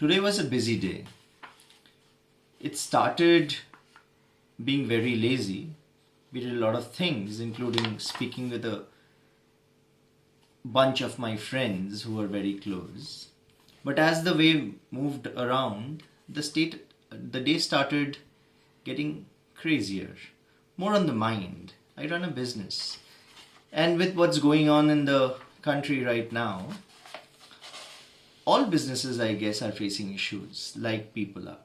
Today was a busy day. It started being very lazy. We did a lot of things, including speaking with a bunch of my friends who were very close. But as the way moved around, the day started getting crazier, more on the mind. I run a business. And with what's going on in the country right now, all businesses, I guess, are facing issues like people are.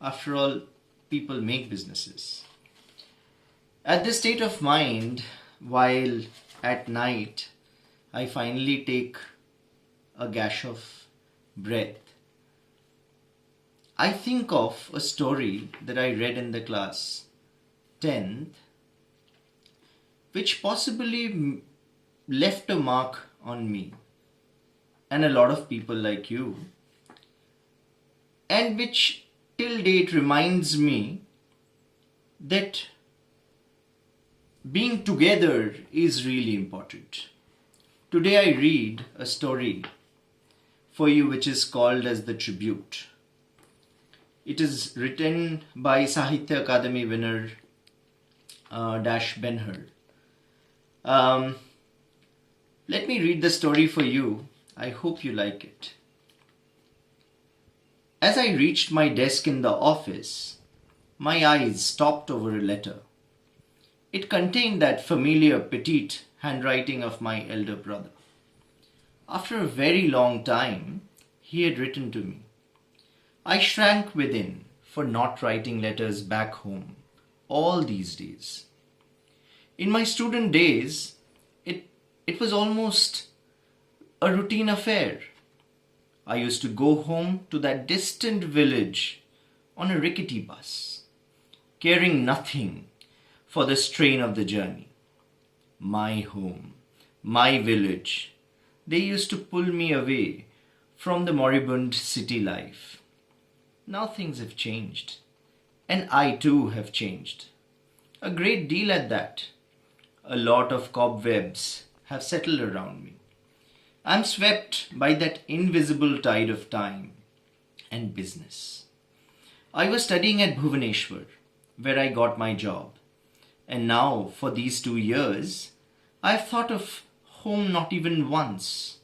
After all, people make businesses. At this state of mind, while at night I finally take a gash of breath, I think of a story that I read in the class 10th, which possibly left a mark on me and a lot of people like you, and which till date reminds me that being together is really important. Today I read a story for you which is called as The Tribute. It is written by Sahitya Akademi winner Benhur. Let me read the story for you. I hope you like it. As I reached my desk in the office, my eyes stopped over a letter. It contained that familiar petite handwriting of my elder brother. After a very long time, he had written to me. I shrank within for not writing letters back home all these days. In my student days, it was almost a routine affair. I used to go home to that distant village on a rickety bus, caring nothing for the strain of the journey. My home, my village, they used to pull me away from the moribund city life. Now things have changed, and I too have changed. A great deal at that. A lot of cobwebs have settled around me. I'm swept by that invisible tide of time and business. I was studying at Bhubaneswar, where I got my job. And now, for these 2 years, I've thought of home not even once.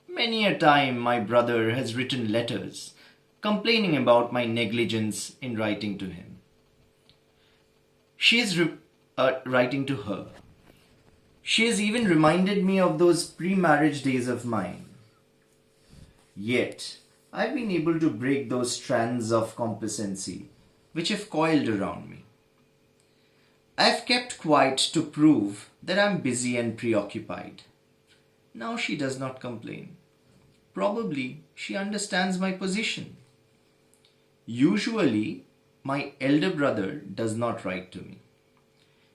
Many a time my brother has written letters complaining about my negligence in writing to him. She is writing to her. She has even reminded me of those pre-marriage days of mine. Yet, I've been able to break those strands of complacency which have coiled around me. I've kept quiet to prove that I'm busy and preoccupied. Now she does not complain. Probably she understands my position. Usually, my elder brother does not write to me.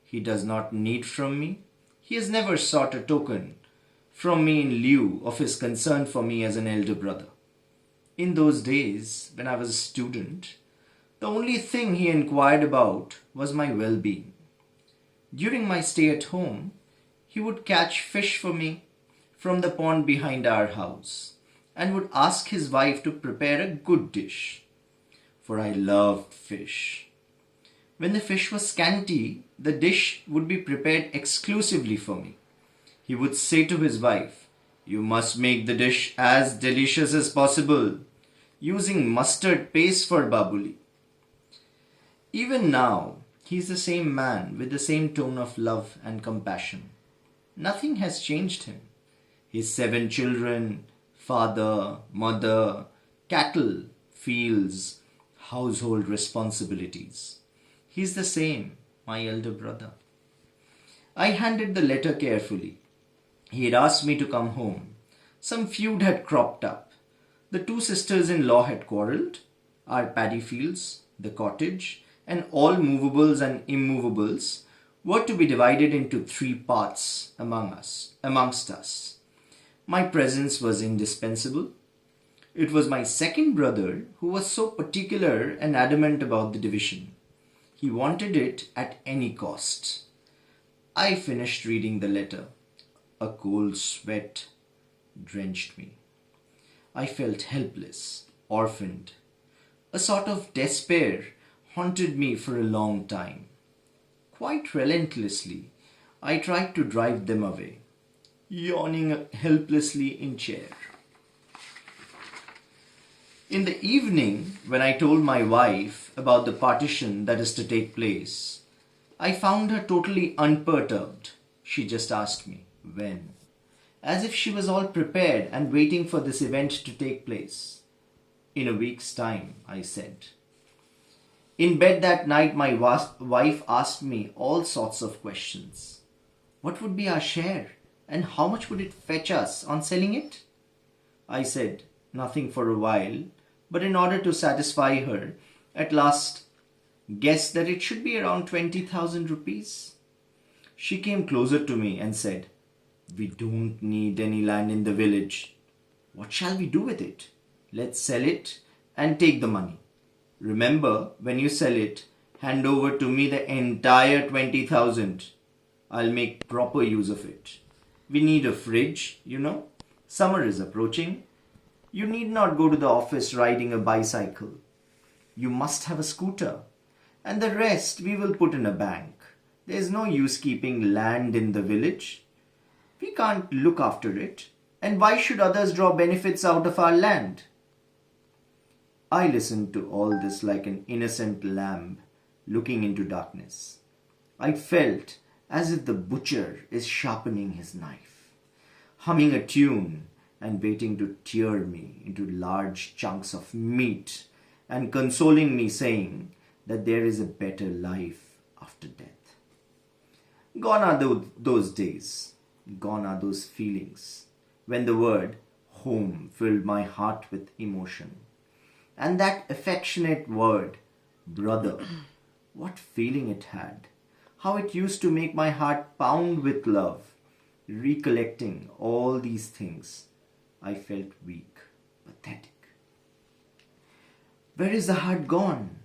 He does not need from me. He has never sought a token from me in lieu of his concern for me as an elder brother. In those days, when I was a student, the only thing he inquired about was my well-being. During my stay at home, he would catch fish for me from the pond behind our house and would ask his wife to prepare a good dish, for I loved fish. When the fish was scanty, the dish would be prepared exclusively for me. He would say to his wife, "You must make the dish as delicious as possible, using mustard paste for babuli." Even now, he is the same man with the same tone of love and compassion. Nothing has changed him. His 7 children, father, mother, cattle, fields, household responsibilities. He is the same, my elder brother. I handed the letter carefully. He had asked me to come home. Some feud had cropped up. The 2 sisters-in-law had quarrelled. Our paddy fields, the cottage, and all movables and immovables were to be divided into 3 parts amongst us. My presence was indispensable. It was my second brother who was so particular and adamant about the division. He wanted it at any cost. I finished reading the letter. A cold sweat drenched me. I felt helpless, orphaned. A sort of despair haunted me for a long time. Quite relentlessly, I tried to drive them away, yawning helplessly in chair. In the evening, when I told my wife about the partition that is to take place, I found her totally unperturbed. She just asked me, when? As if she was all prepared and waiting for this event to take place. In a week's time, I said. In bed that night, my wife asked me all sorts of questions. What would be our share? And how much would it fetch us on selling it? I said nothing for a while, but in order to satisfy her, at last guessed that it should be around 20,000 rupees. She came closer to me and said, we don't need any land in the village. What shall we do with it? Let's sell it and take the money. Remember, when you sell it, hand over to me the entire 20,000. I'll make proper use of it. We need a fridge, you know. Summer is approaching. You need not go to the office riding a bicycle. You must have a scooter. And the rest we will put in a bank. There's no use keeping land in the village. We can't look after it. And why should others draw benefits out of our land? I listened to all this like an innocent lamb looking into darkness. I felt as if the butcher is sharpening his knife, humming a tune and waiting to tear me into large chunks of meat and consoling me, saying that there is a better life after death. Gone are those days, gone are those feelings, when the word home filled my heart with emotion. And that affectionate word, brother, what feeling it had, how it used to make my heart pound with love. Recollecting all these things, I felt weak, pathetic. Where is the heart gone?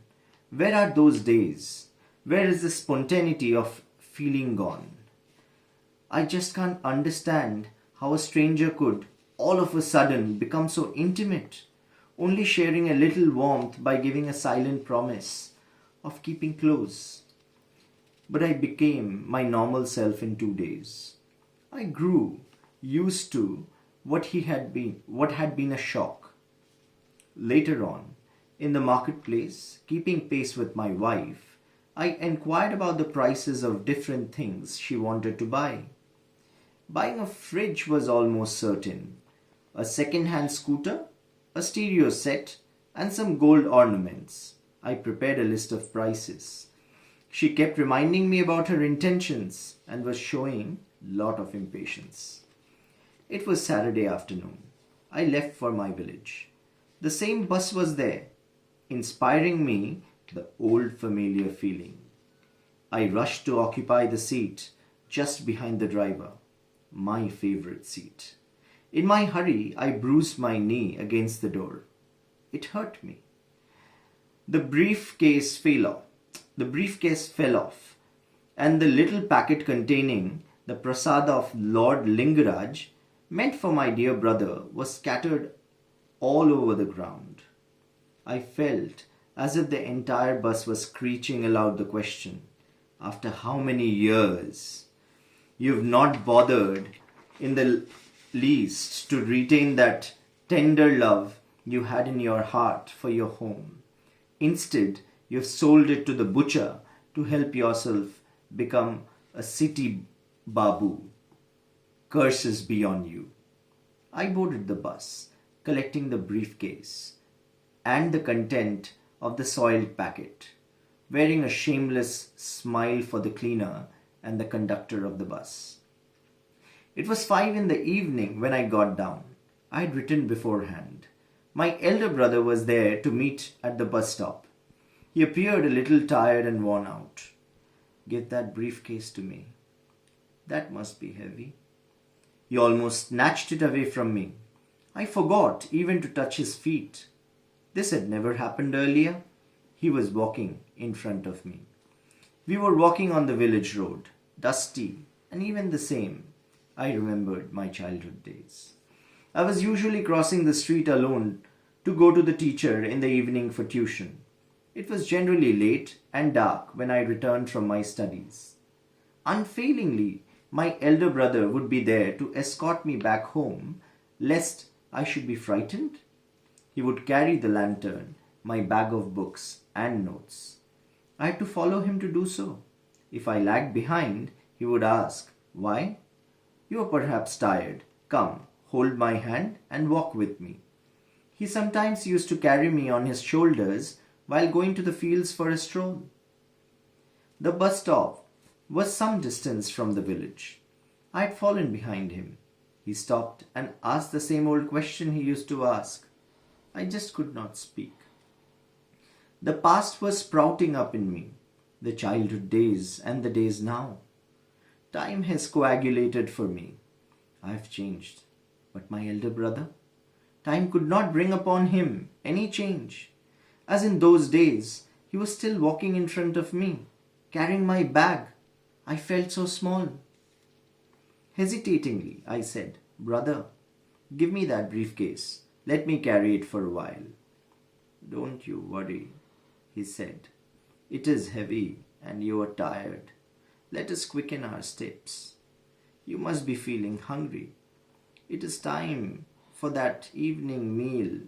Where are those days? Where is the spontaneity of feeling gone? I just can't understand how a stranger could, all of a sudden, become so intimate, only sharing a little warmth by giving a silent promise of keeping close. But I became my normal self in 2 days. I grew used to what had been a shock. Later on, in the marketplace, keeping pace with my wife, I inquired about the prices of different things she wanted to buy. Buying a fridge was almost certain. A second-hand scooter, a stereo set, and some gold ornaments. I prepared a list of prices. She kept reminding me about her intentions and was showing a lot of impatience. It was Saturday afternoon. I left for my village. The same bus was there, inspiring me the old familiar feeling. I rushed to occupy the seat just behind the driver, my favorite seat. In my hurry, I bruised my knee against the door. It hurt me. The briefcase fell off, and the little packet containing the prasad of Lord Lingaraj, meant for my dear brother, was scattered all over the ground. I felt as if the entire bus was screeching aloud the question, after how many years? You've not bothered in the least to retain that tender love you had in your heart for your home. Instead, you've sold it to the butcher to help yourself become a city babu. Curses be on you. I boarded the bus, collecting the briefcase and the content of the soiled packet, wearing a shameless smile for the cleaner and the conductor of the bus. It was 5 in the evening when I got down. I had written beforehand. My elder brother was there to meet at the bus stop. He appeared a little tired and worn out. Give that briefcase to me. That must be heavy. He almost snatched it away from me. I forgot even to touch his feet. This had never happened earlier. He was walking in front of me. We were walking on the village road, dusty and even the same. I remembered my childhood days. I was usually crossing the street alone to go to the teacher in the evening for tuition. It was generally late and dark when I returned from my studies. Unfailingly, my elder brother would be there to escort me back home, lest I should be frightened. He would carry the lantern, my bag of books and notes. I had to follow him to do so. If I lagged behind, he would ask, "Why? You are perhaps tired. Come, hold my hand and walk with me." He sometimes used to carry me on his shoulders while going to the fields for a stroll. The bus stop was some distance from the village. I had fallen behind him. He stopped and asked the same old question he used to ask. I just could not speak. The past was sprouting up in me, the childhood days and the days now. Time has coagulated for me. I have changed. But my elder brother? Time could not bring upon him any change. As in those days, he was still walking in front of me, carrying my bag. I felt so small. Hesitatingly, I said, "Brother, give me that briefcase. Let me carry it for a while." "Don't you worry," he said. "It is heavy and you are tired. Let us quicken our steps. You must be feeling hungry. It is time for that evening meal."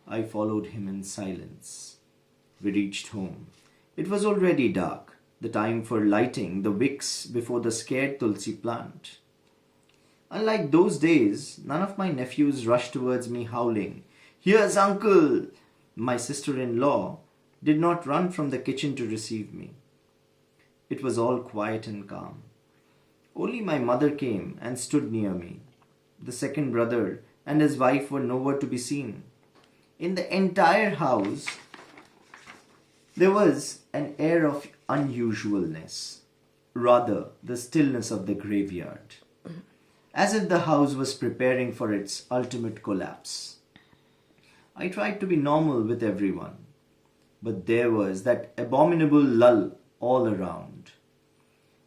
I followed him in silence. We reached home. It was already dark, the time for lighting the wicks before the scared tulsi plant. Unlike those days, none of my nephews rushed towards me howling, "Here's uncle!" My sister-in-law did not run from the kitchen to receive me. It was all quiet and calm. Only my mother came and stood near me. The second brother and his wife were nowhere to be seen. In the entire house, there was an air of unusualness, rather the stillness of the graveyard, as if the house was preparing for its ultimate collapse. I tried to be normal with everyone, but there was that abominable lull all around.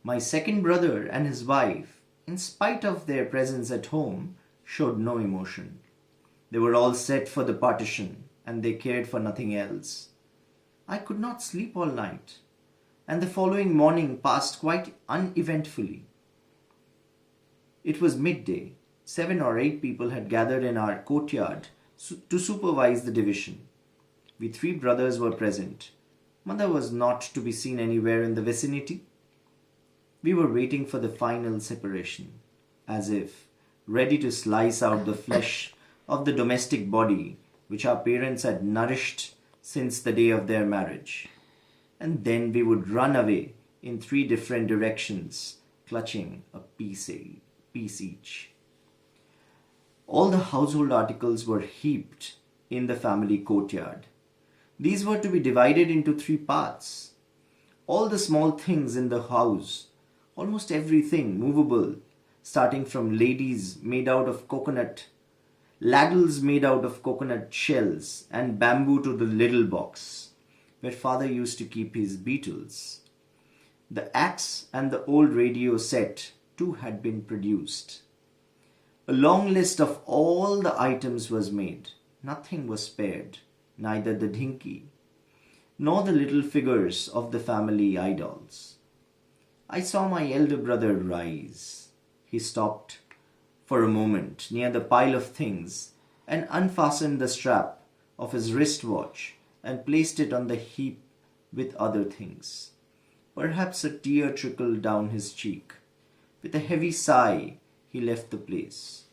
My second brother and his wife, in spite of their presence at home, showed no emotion. They were all set for the partition, and they cared for nothing else. I could not sleep all night, and the following morning passed quite uneventfully. It was midday. 7 or 8 people had gathered in our courtyard to supervise the division. We 3 brothers were present. Mother was not to be seen anywhere in the vicinity. We were waiting for the final separation, as if ready to slice out the flesh of the domestic body which our parents had nourished since the day of their marriage. And then we would run away in 3 different directions, clutching a piece each. All the household articles were heaped in the family courtyard. These were to be divided into 3 parts. All the small things in the house, almost everything movable, starting from ladies made out of coconut, ladles made out of coconut shells, and bamboo to the little box where father used to keep his beetles. The axe and the old radio set too had been produced. A long list of all the items was made. Nothing was spared, neither the dinky nor the little figures of the family idols. I saw my elder brother rise. He stopped for a moment near the pile of things and unfastened the strap of his wristwatch and placed it on the heap with other things. Perhaps a tear trickled down his cheek. With a heavy sigh, he left the place.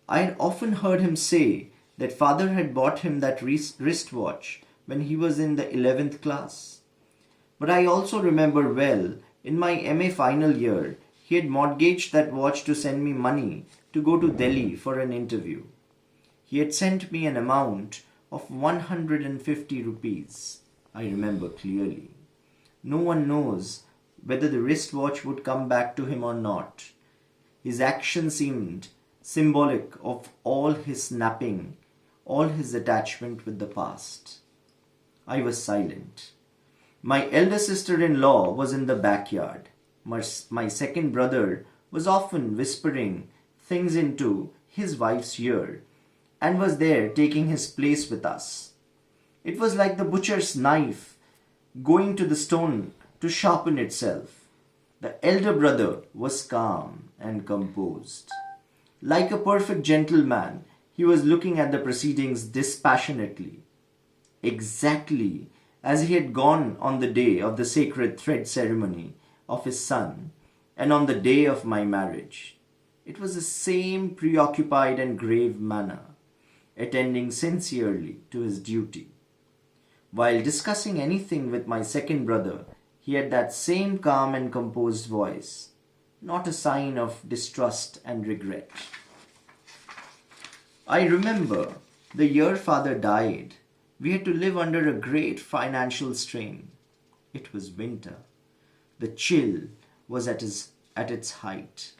I had often heard him say that father had bought him that wristwatch when he was in the 11th class. But I also remember well, in my MA final year, he had mortgaged that watch to send me money to go to Delhi for an interview. He had sent me an amount of 150 rupees. I remember clearly. No one knows whether the wristwatch would come back to him or not. His action seemed symbolic of all his snapping, all his attachment with the past. I was silent. My elder sister-in-law was in the backyard. My second brother was often whispering things into his wife's ear and was there taking his place with us. It was like the butcher's knife going to the stone to sharpen itself. The elder brother was calm and composed. Like a perfect gentleman, he was looking at the proceedings dispassionately, exactly as he had gone on the day of the sacred thread ceremony of his son and on the day of my marriage. It was the same preoccupied and grave manner, attending sincerely to his duty. While discussing anything with my second brother, he had that same calm and composed voice, not a sign of distrust and regret. I remember the year father died, we had to live under a great financial strain. It was winter. The chill was at its height.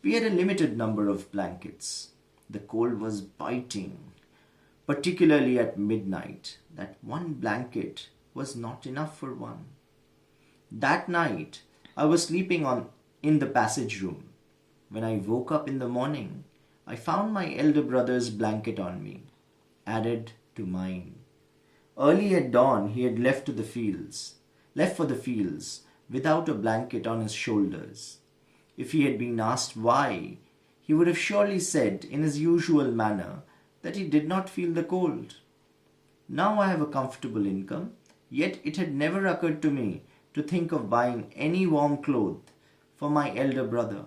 We had a limited number of blankets. The cold was biting, particularly at midnight. That one blanket was not enough for one. That night, I was sleeping in the passage room. When I woke up in the morning, I found my elder brother's blanket on me, added to mine. Early at dawn, he had left for the fields, without a blanket on his shoulders. If he had been asked why, he would have surely said in his usual manner that he did not feel the cold. Now I have a comfortable income, yet it had never occurred to me to think of buying any warm clothes for my elder brother.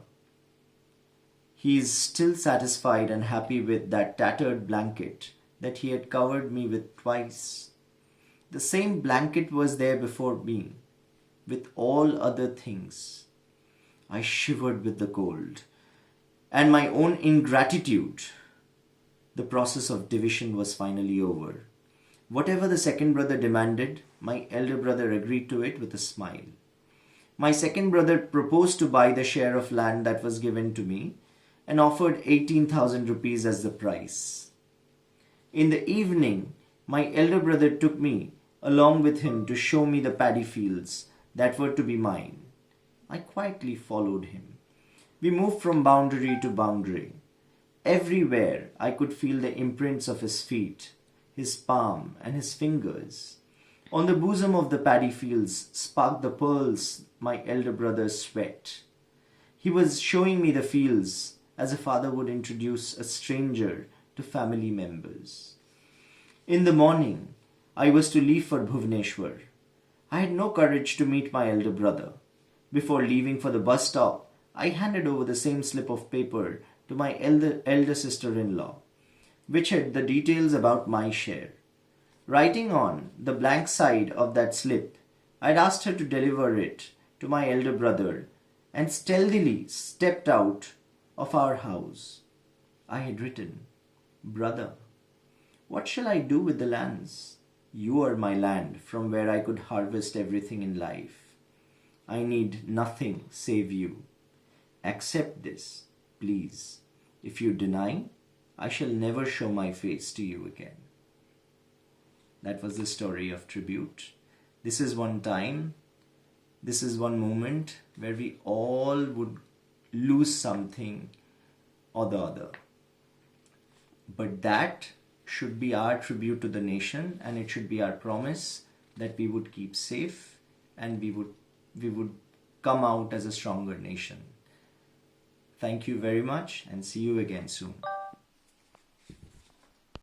He is still satisfied and happy with that tattered blanket that he had covered me with twice. The same blanket was there before me, with all other things. I shivered with the cold and my own ingratitude. The process of division was finally over. Whatever the second brother demanded, my elder brother agreed to it with a smile. My second brother proposed to buy the share of land that was given to me and offered 18,000 rupees as the price. In the evening, my elder brother took me along with him to show me the paddy fields that were to be mine. I quietly followed him. We moved from boundary to boundary. Everywhere I could feel the imprints of his feet, his palm and his fingers. On the bosom of the paddy fields sparkled the pearls my elder brother's sweat. He was showing me the fields as a father would introduce a stranger to family members. In the morning, I was to leave for Bhubaneswar. I had no courage to meet my elder brother. Before leaving for the bus stop, I handed over the same slip of paper to my elder sister-in-law, which had the details about my share. Writing on the blank side of that slip, I had asked her to deliver it to my elder brother and stealthily stepped out of our house. I had written, "Brother, what shall I do with the lands? You are my land from where I could harvest everything in life. I need nothing save you. Accept this, please. If you deny, I shall never show my face to you again." That was the story of tribute. This is one time, this is one moment where we all would lose something or the other. But that should be our tribute to the nation, and it should be our promise that we would keep safe and we would come out as a stronger nation. Thank you very much and see you again soon.